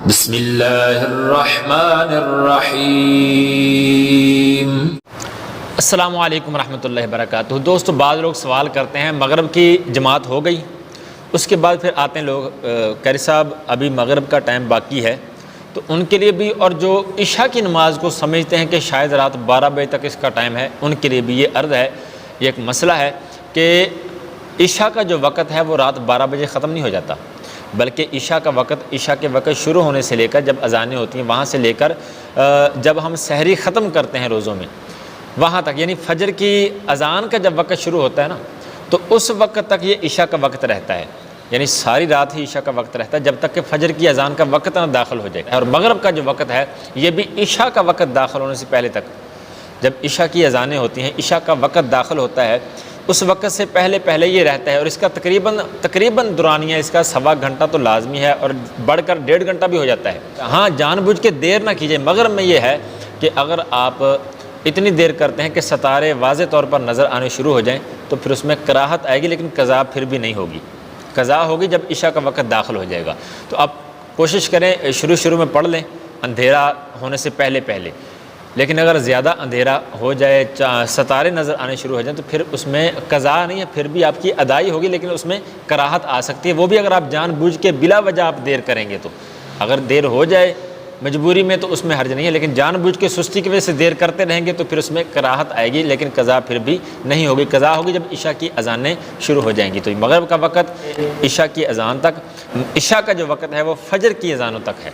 بسم اللہ الرحمن الرحیم۔ السلام علیکم ورحمۃ اللہ وبرکاتہ۔ دوستو، بعض لوگ سوال کرتے ہیں مغرب کی جماعت ہو گئی، اس کے بعد پھر آتے ہیں لوگ قاری صاحب ابھی مغرب کا ٹائم باقی ہے، تو ان کے لیے بھی، اور جو عشاء کی نماز کو سمجھتے ہیں کہ شاید رات 12 بجے تک اس کا ٹائم ہے، ان کے لیے بھی یہ عرض ہے، یہ ایک مسئلہ ہے کہ عشاء کا جو وقت ہے وہ رات 12 بجے ختم نہیں ہو جاتا، بلکہ عشاء کے وقت شروع ہونے سے لے کر جب اذانیں ہوتی ہیں وہاں سے لے کر جب ہم سحری ختم کرتے ہیں روزوں میں وہاں تک، یعنی فجر کی اذان کا جب وقت شروع ہوتا ہے نا، تو اس وقت تک یہ عشاء کا وقت رہتا ہے، یعنی ساری رات ہی عشاء کا وقت رہتا ہے جب تک کہ فجر کی اذان کا وقت نہ داخل ہو جائے۔ اور مغرب کا جو وقت ہے یہ بھی عشاء کا وقت داخل ہونے سے پہلے تک، جب عشاء کی اذانیں ہوتی ہیں، عشاء کا وقت داخل ہوتا ہے، اس وقت سے پہلے یہ رہتا ہے، اور اس کا تقریباً دورانیہ اس کا 1.25 گھنٹہ تو لازمی ہے، اور بڑھ کر 1.5 گھنٹہ بھی ہو جاتا ہے۔ ہاں، جان بوجھ کے دیر نہ کیجیے۔ مغرب میں یہ ہے کہ اگر آپ اتنی دیر کرتے ہیں کہ ستارے واضح طور پر نظر آنے شروع ہو جائیں تو پھر اس میں کراہت آئے گی، لیکن قضا پھر بھی نہیں ہوگی۔ قضا ہوگی جب عشاء کا وقت داخل ہو جائے گا۔ تو آپ کوشش کریں شروع میں پڑھ لیں اندھیرا ہونے سے پہلے، لیکن اگر زیادہ اندھیرا ہو جائے، ستارے نظر آنے شروع ہو جائیں تو پھر اس میں قضا نہیں ہے، پھر بھی آپ کی ادائی ہوگی، لیکن اس میں کراہت آ سکتی ہے، وہ بھی اگر آپ جان بوجھ کے بلا وجہ آپ دیر کریں گے تو۔ اگر دیر ہو جائے مجبوری میں تو اس میں حرج نہیں ہے، لیکن جان بوجھ کے سستی کی وجہ سے دیر کرتے رہیں گے تو پھر اس میں کراہت آئے گی، لیکن قضا پھر بھی نہیں ہوگی۔ قضا ہوگی جب عشاء کی اذانیں شروع ہو جائیں گی۔ تو مغرب کا وقت عشاء کی اذان تک، عشاء کا جو وقت ہے وہ فجر کی اذانوں تک ہے۔